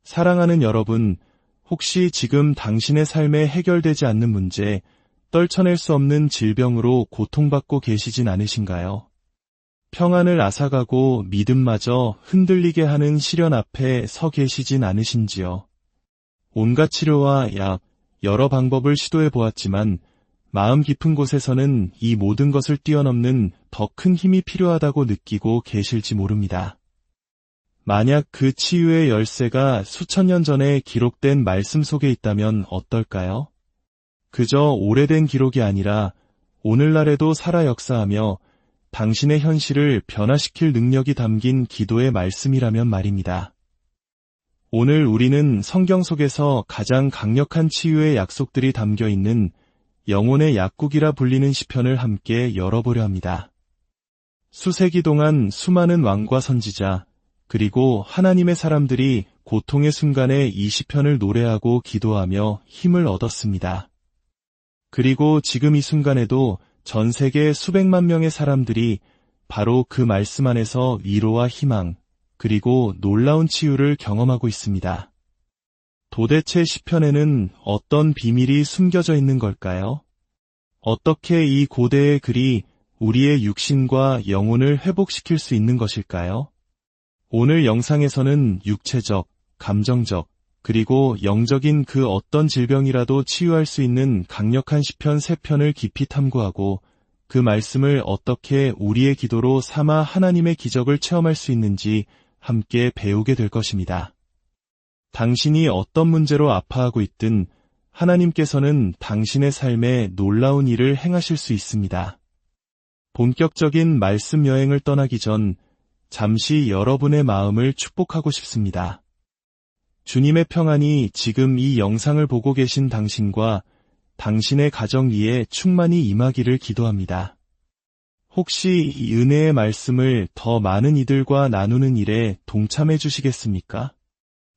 사랑하는 여러분, 혹시 지금 당신의 삶에 해결되지 않는 문제, 떨쳐낼 수 없는 질병으로 고통받고 계시진 않으신가요? 평안을 앗아가고 믿음마저 흔들리게 하는 시련 앞에 서 계시진 않으신지요? 온갖 치료와 약, 여러 방법을 시도해 보았지만 마음 깊은 곳에서는 이 모든 것을 뛰어넘는 더 큰 힘이 필요하다고 느끼고 계실지 모릅니다. 만약 그 치유의 열쇠가 수천 년 전에 기록된 말씀 속에 있다면 어떨까요? 그저 오래된 기록이 아니라 오늘날에도 살아 역사하며 당신의 현실을 변화시킬 능력이 담긴 기도의 말씀이라면 말입니다. 오늘 우리는 성경 속에서 가장 강력한 치유의 약속들이 담겨 있는 영혼의 약국이라 불리는 시편을 함께 열어보려 합니다. 수세기 동안 수많은 왕과 선지자, 그리고 하나님의 사람들이 고통의 순간에 이 시편을 노래하고 기도하며 힘을 얻었습니다. 그리고 지금 이 순간에도 전 세계 수백만 명의 사람들이 바로 그 말씀 안에서 위로와 희망, 그리고 놀라운 치유를 경험하고 있습니다. 도대체 시편에는 어떤 비밀이 숨겨져 있는 걸까요? 어떻게 이 고대의 글이 우리의 육신과 영혼을 회복시킬 수 있는 것일까요? 오늘 영상에서는 육체적, 감정적, 그리고 영적인 그 어떤 질병이라도 치유할 수 있는 강력한 시편 3편을 깊이 탐구하고 그 말씀을 어떻게 우리의 기도로 삼아 하나님의 기적을 체험할 수 있는지 함께 배우게 될 것입니다. 당신이 어떤 문제로 아파하고 있든 하나님께서는 당신의 삶에 놀라운 일을 행하실 수 있습니다. 본격적인 말씀 여행을 떠나기 전 잠시 여러분의 마음을 축복하고 싶습니다. 주님의 평안이 지금 이 영상을 보고 계신 당신과 당신의 가정 위에 충만히 임하기를 기도합니다. 혹시 이 은혜의 말씀을 더 많은 이들과 나누는 일에 동참해 주시겠습니까?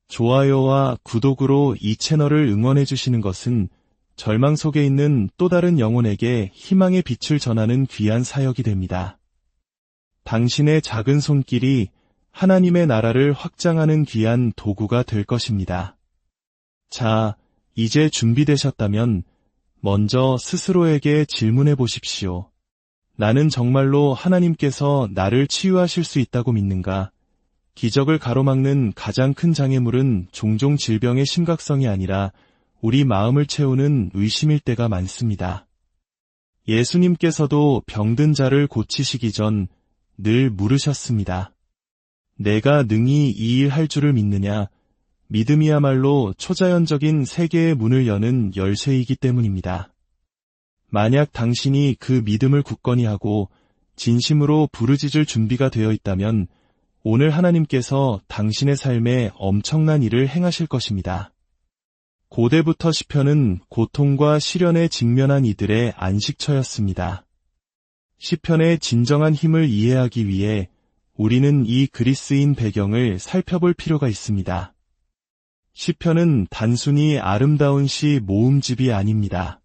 좋아요와 구독으로 이 채널을 응원해 주시는 것은 절망 속에 있는 또 다른 영혼에게 희망의 빛을 전하는 귀한 사역이 됩니다. 당신의 작은 손길이 하나님의 나라를 확장하는 귀한 도구가 될 것입니다. 자, 이제 준비되셨다면 먼저 스스로에게 질문해 보십시오. 나는 정말로 하나님께서 나를 치유하실 수 있다고 믿는가? 기적을 가로막는 가장 큰 장애물은 종종 질병의 심각성이 아니라 우리 마음을 채우는 의심일 때가 많습니다. 예수님께서도 병든 자를 고치시기 전 늘 물으셨습니다. 내가 능히 이 일 할 줄을 믿느냐? 믿음이야말로 초자연적인 세계의 문을 여는 열쇠이기 때문입니다. 만약 당신이 그 믿음을 굳건히 하고 진심으로 부르짖을 준비가 되어 있다면 오늘 하나님께서 당신의 삶에 엄청난 일을 행하실 것입니다. 고대부터 시편은 고통과 시련에 직면한 이들의 안식처였습니다. 시편의 진정한 힘을 이해하기 위해 우리는 이 글이 쓰인 배경을 살펴볼 필요가 있습니다. 시편은 단순히 아름다운 시 모음집이 아닙니다.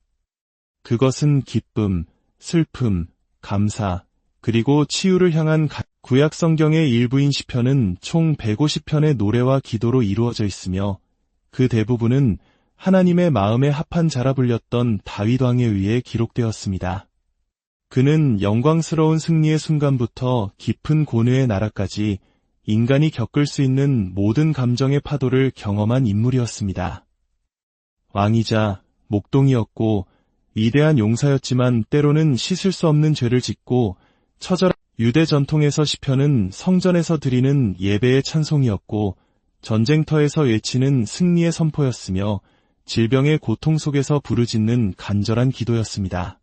그것은 기쁨, 슬픔, 감사, 그리고 치유를 향한 구약 성경의 일부인 시편은 총 150편의 노래와 기도로 이루어져 있으며 그 대부분은 하나님의 마음에 합한 자라 불렸던 다윗 왕에 의해 기록되었습니다. 그는 영광스러운 승리의 순간부터 깊은 고뇌의 나라까지 인간이 겪을 수 있는 모든 감정의 파도를 경험한 인물이었습니다. 왕이자 목동이었고 위대한 용사였지만 때로는 씻을 수 없는 죄를 짓고 처절한 유대 전통에서 시편은 성전에서 드리는 예배의 찬송이었고 전쟁터에서 외치는 승리의 선포였으며 질병의 고통 속에서 부르짖는 간절한 기도였습니다.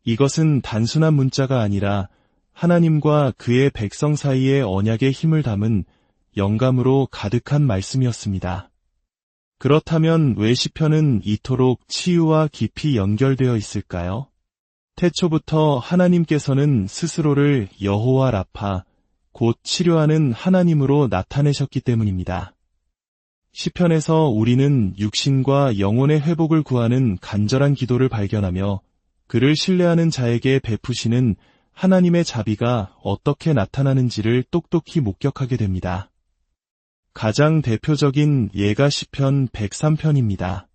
이것은 단순한 문자가 아니라 하나님과 그의 백성 사이의 언약의 힘을 담은 영감으로 가득한 말씀이었습니다. 그렇다면 왜 시편은 이토록 치유와 깊이 연결되어 있을까요? 태초부터 하나님께서는 스스로를 여호와 라파, 곧 치료하는 하나님으로 나타내셨기 때문입니다. 시편에서 우리는 육신과 영혼의 회복을 구하는 간절한 기도를 발견하며 그를 신뢰하는 자에게 베푸시는 하나님의 자비가 어떻게 나타나는지를 똑똑히 목격하게 됩니다. 가장 대표적인 예가 시편 103편입니다.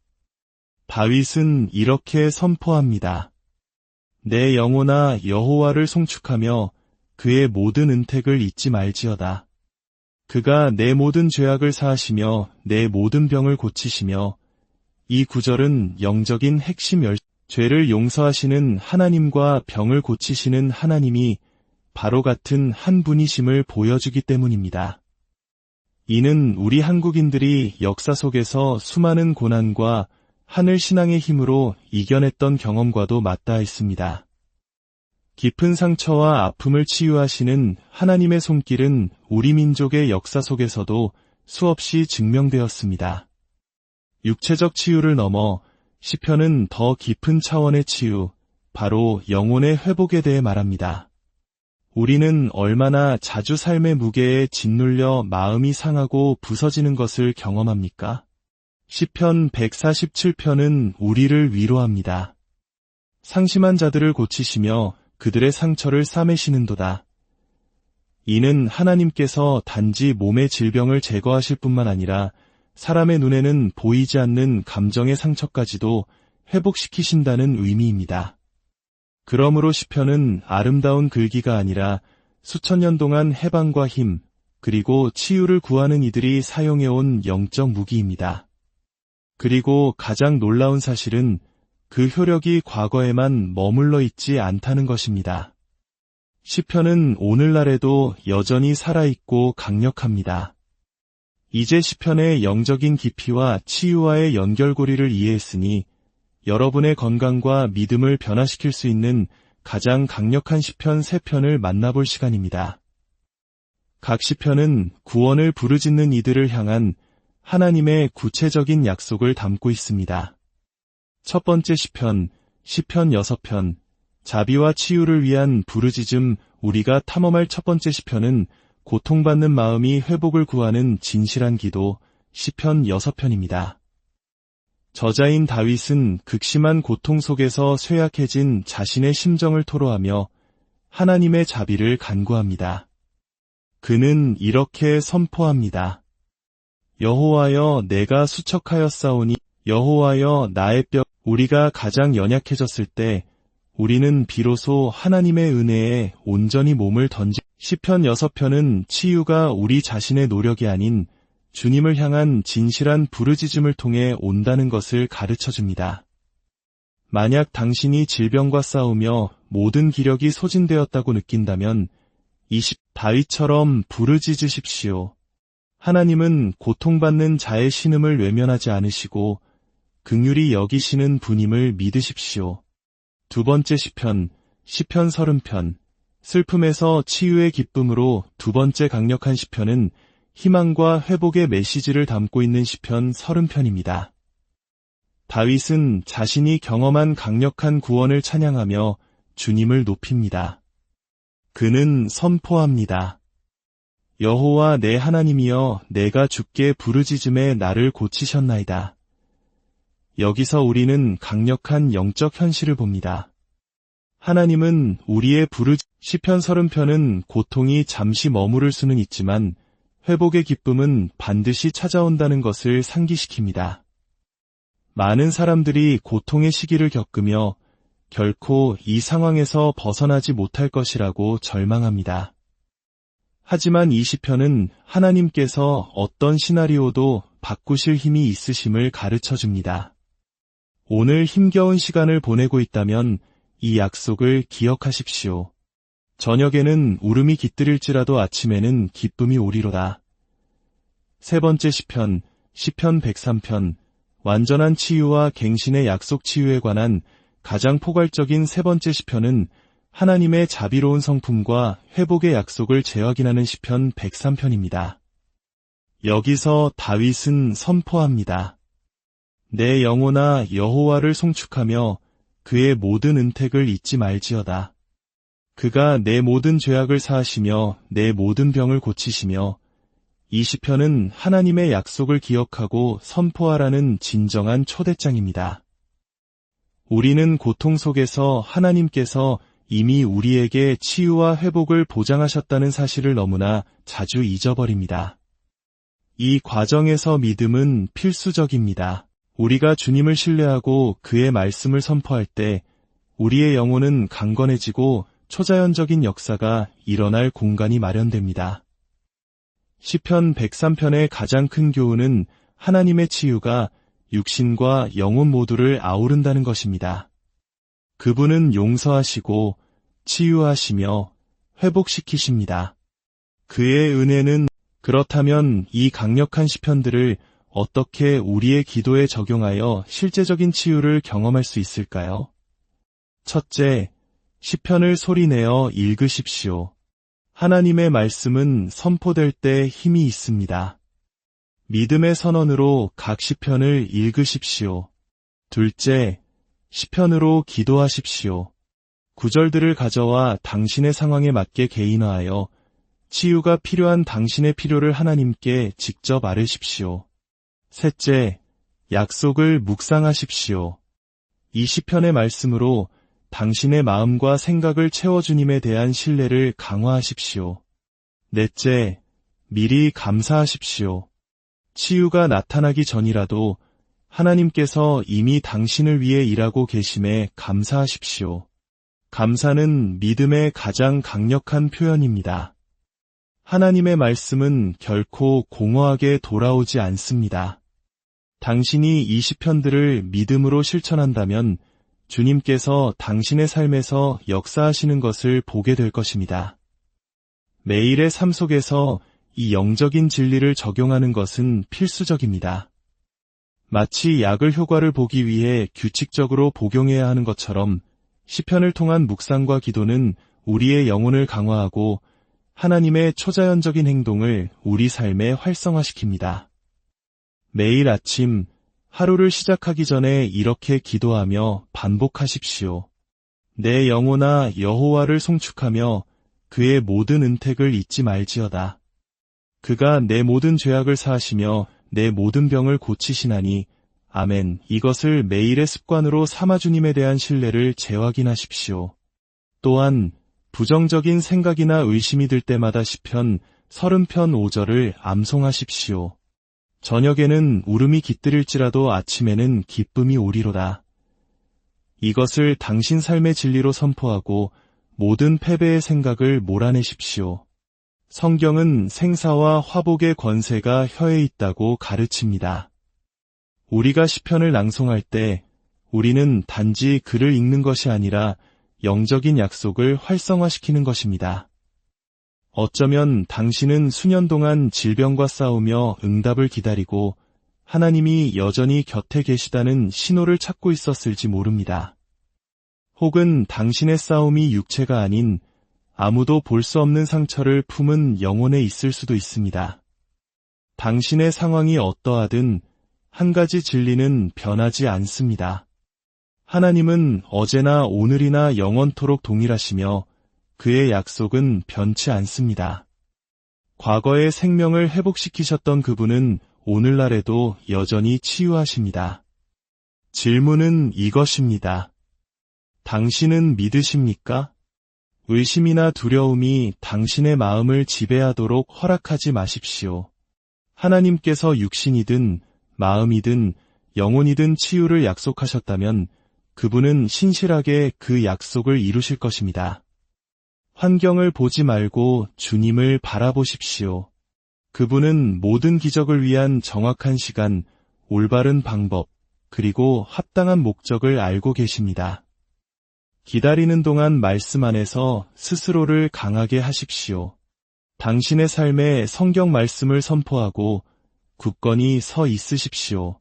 다윗은 이렇게 선포합니다. 내 영혼아 여호와를 송축하며 그의 모든 은택을 잊지 말지어다. 그가 내 모든 죄악을 사하시며 내 모든 병을 고치시며. 이 구절은 영적인 핵심 죄를 용서하시는 하나님과 병을 고치시는 하나님이 바로 같은 한 분이심을 보여주기 때문입니다. 이는 우리 한국인들이 역사 속에서 수많은 고난과 하늘 신앙의 힘으로 이겨냈던 경험과도 맞닿아 있습니다. 깊은 상처와 아픔을 치유하시는 하나님의 손길은 우리 민족의 역사 속에서도 수없이 증명되었습니다. 육체적 치유를 넘어 시편은 더 깊은 차원의 치유, 바로 영혼의 회복에 대해 말합니다. 우리는 얼마나 자주 삶의 무게에 짓눌려 마음이 상하고 부서지는 것을 경험합니까? 시편 147편은 우리를 위로합니다. 상심한 자들을 고치시며 그들의 상처를 싸매시는도다. 이는 하나님께서 단지 몸의 질병을 제거하실 뿐만 아니라 사람의 눈에는 보이지 않는 감정의 상처까지도 회복시키신다는 의미입니다. 그러므로 시편은 아름다운 글귀가 아니라 수천 년 동안 해방과 힘, 그리고 치유를 구하는 이들이 사용해온 영적 무기입니다. 그리고 가장 놀라운 사실은 그 효력이 과거에만 머물러 있지 않다는 것입니다. 시편은 오늘날에도 여전히 살아있고 강력합니다. 이제 시편의 영적인 깊이와 치유와의 연결고리를 이해했으니 여러분의 건강과 믿음을 변화시킬 수 있는 가장 강력한 시편 3편을 만나볼 시간입니다. 각 시편은 구원을 부르짖는 이들을 향한 하나님의 구체적인 약속을 담고 있습니다. 첫 번째 시편, 시편 6편, 자비와 치유를 위한 부르짖음. 우리가 탐험할 첫 번째 시편은 고통받는 마음이 회복을 구하는 진실한 기도, 시편 6편입니다. 저자인 다윗은 극심한 고통 속에서 쇠약해진 자신의 심정을 토로하며 하나님의 자비를 간구합니다. 그는 이렇게 선포합니다. 여호와여, 내가 수척하였사오니 여호와여, 나의 뼈. 우리가 가장 연약해졌을 때 우리는 비로소 하나님의 은혜에 온전히 몸을 시편 6편은 치유가 우리 자신의 노력이 아닌 주님을 향한 진실한 부르짖음을 통해 온다는 것을 가르쳐줍니다. 만약 당신이 질병과 싸우며 모든 기력이 소진되었다고 느낀다면 다윗처럼 부르짖으십시오. 하나님은 고통받는 자의 신음을 외면하지 않으시고 긍휼히 여기시는 분임을 믿으십시오. 두 번째 시편, 시편 30편, 슬픔에서 치유의 기쁨으로 두 번째 강력한 시편은 희망과 회복의 메시지를 담고 있는 시편 30편입니다. 다윗은 자신이 경험한 강력한 구원을 찬양하며 주님을 높입니다. 그는 선포합니다. 여호와 내 하나님이여, 내가 주께 부르짖음에 나를 고치셨나이다. 여기서 우리는 강력한 영적 현실을 봅니다. 하나님은 우리의 시편 30편은 고통이 잠시 머무를 수는 있지만 회복의 기쁨은 반드시 찾아온다는 것을 상기시킵니다. 많은 사람들이 고통의 시기를 겪으며 결코 이 상황에서 벗어나지 못할 것이라고 절망합니다. 하지만 이 시편은 하나님께서 어떤 시나리오도 바꾸실 힘이 있으심을 가르쳐줍니다. 오늘 힘겨운 시간을 보내고 있다면 이 약속을 기억하십시오. 저녁에는 울음이 깃들일지라도 아침에는 기쁨이 오리로다. 세 번째 시편, 시편 103편, 완전한 치유와 갱신의 약속 치유에 관한 가장 포괄적인 세 번째 시편은 하나님의 자비로운 성품과 회복의 약속을 재확인하는 시편 103편입니다. 여기서 다윗은 선포합니다. 내 영혼아 여호와를 송축하며 그의 모든 은택을 잊지 말지어다. 그가 내 모든 죄악을 사하시며 내 모든 병을 고치시며. 이 시편은 하나님의 약속을 기억하고 선포하라는 진정한 초대장입니다. 우리는 고통 속에서 하나님께서 이미 우리에게 치유와 회복을 보장하셨다는 사실을 너무나 자주 잊어버립니다. 이 과정에서 믿음은 필수적입니다. 우리가 주님을 신뢰하고 그의 말씀을 선포할 때 우리의 영혼은 강건해지고 초자연적인 역사가 일어날 공간이 마련됩니다. 시편 103편의 가장 큰 교훈은 하나님의 치유가 육신과 영혼 모두를 아우른다는 것입니다. 그분은 용서하시고 치유하시며 회복시키십니다. 그의 은혜는 그렇다면 이 강력한 시편들을 어떻게 우리의 기도에 적용하여 실제적인 치유를 경험할 수 있을까요? 첫째, 시편을 소리내어 읽으십시오. 하나님의 말씀은 선포될 때 힘이 있습니다. 믿음의 선언으로 각 시편을 읽으십시오. 둘째, 시편으로 기도하십시오. 구절들을 가져와 당신의 상황에 맞게 개인화하여 치유가 필요한 당신의 필요를 하나님께 직접 아뢰십시오. 셋째, 약속을 묵상하십시오. 이 시편의 말씀으로 당신의 마음과 생각을 채워 주님에 대한 신뢰를 강화하십시오. 넷째, 미리 감사하십시오. 치유가 나타나기 전이라도 하나님께서 이미 당신을 위해 일하고 계심에 감사하십시오. 감사는 믿음의 가장 강력한 표현입니다. 하나님의 말씀은 결코 공허하게 돌아오지 않습니다. 당신이 이 시편들을 믿음으로 실천한다면 주님께서 당신의 삶에서 역사하시는 것을 보게 될 것입니다. 매일의 삶 속에서 이 영적인 진리를 적용하는 것은 필수적입니다. 마치 약의 효과를 보기 위해 규칙적으로 복용해야 하는 것처럼 시편을 통한 묵상과 기도는 우리의 영혼을 강화하고 하나님의 초자연적인 행동을 우리 삶에 활성화시킵니다. 매일 아침 하루를 시작하기 전에 이렇게 기도하며 반복하십시오. 내 영혼아 여호와를 송축하며 그의 모든 은택을 잊지 말지어다. 그가 내 모든 죄악을 사하시며 내 모든 병을 고치시나니 아멘. 이것을 매일의 습관으로 삼아 주님에 대한 신뢰를 재확인하십시오. 또한 부정적인 생각이나 의심이 들 때마다 시편 30편 5절을 암송하십시오. 저녁에는 울음이 깃들일지라도 아침에는 기쁨이 오리로다. 이것을 당신 삶의 진리로 선포하고 모든 패배의 생각을 몰아내십시오. 성경은 생사와 화복의 권세가 혀에 있다고 가르칩니다. 우리가 시편을 낭송할 때 우리는 단지 글을 읽는 것이 아니라 영적인 약속을 활성화시키는 것입니다. 어쩌면 당신은 수년 동안 질병과 싸우며 응답을 기다리고 하나님이 여전히 곁에 계시다는 신호를 찾고 있었을지 모릅니다. 혹은 당신의 싸움이 육체가 아닌 아무도 볼 수 없는 상처를 품은 영혼에 있을 수도 있습니다. 당신의 상황이 어떠하든 한 가지 진리는 변하지 않습니다. 하나님은 어제나 오늘이나 영원토록 동일하시며 그의 약속은 변치 않습니다. 과거의 생명을 회복시키셨던 그분은 오늘날에도 여전히 치유하십니다. 질문은 이것입니다. 당신은 믿으십니까? 의심이나 두려움이 당신의 마음을 지배하도록 허락하지 마십시오. 하나님께서 육신이든 마음이든 영혼이든 치유를 약속하셨다면 그분은 신실하게 그 약속을 이루실 것입니다. 환경을 보지 말고 주님을 바라보십시오. 그분은 모든 기적을 위한 정확한 시간, 올바른 방법, 그리고 합당한 목적을 알고 계십니다. 기다리는 동안 말씀 안에서 스스로를 강하게 하십시오. 당신의 삶에 성경 말씀을 선포하고 굳건히 서 있으십시오.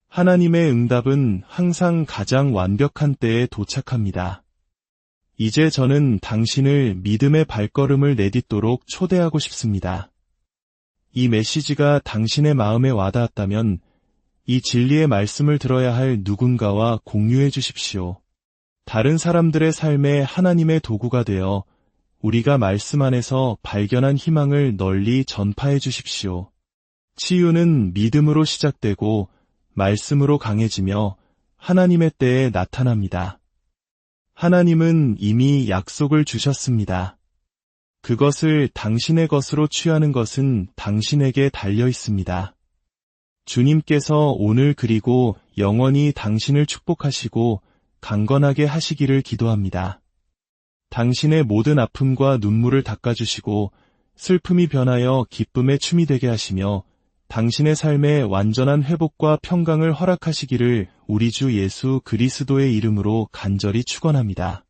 하나님의 응답은 항상 가장 완벽한 때에 도착합니다. 이제 저는 당신을 믿음의 발걸음을 내딛도록 초대하고 싶습니다. 이 메시지가 당신의 마음에 와닿았다면 이 진리의 말씀을 들어야 할 누군가와 공유해 주십시오. 다른 사람들의 삶에 하나님의 도구가 되어 우리가 말씀 안에서 발견한 희망을 널리 전파해 주십시오. 치유는 믿음으로 시작되고 말씀으로 강해지며 하나님의 때에 나타납니다. 하나님은 이미 약속을 주셨습니다. 그것을 당신의 것으로 취하는 것은 당신에게 달려 있습니다. 주님께서 오늘 그리고 영원히 당신을 축복하시고 강건하게 하시기를 기도합니다. 당신의 모든 아픔과 눈물을 닦아주시고 슬픔이 변하여 기쁨의 춤이 되게 하시며 당신의 삶에 완전한 회복과 평강을 허락하시기를 우리 주 예수 그리스도의 이름으로 간절히 축원합니다.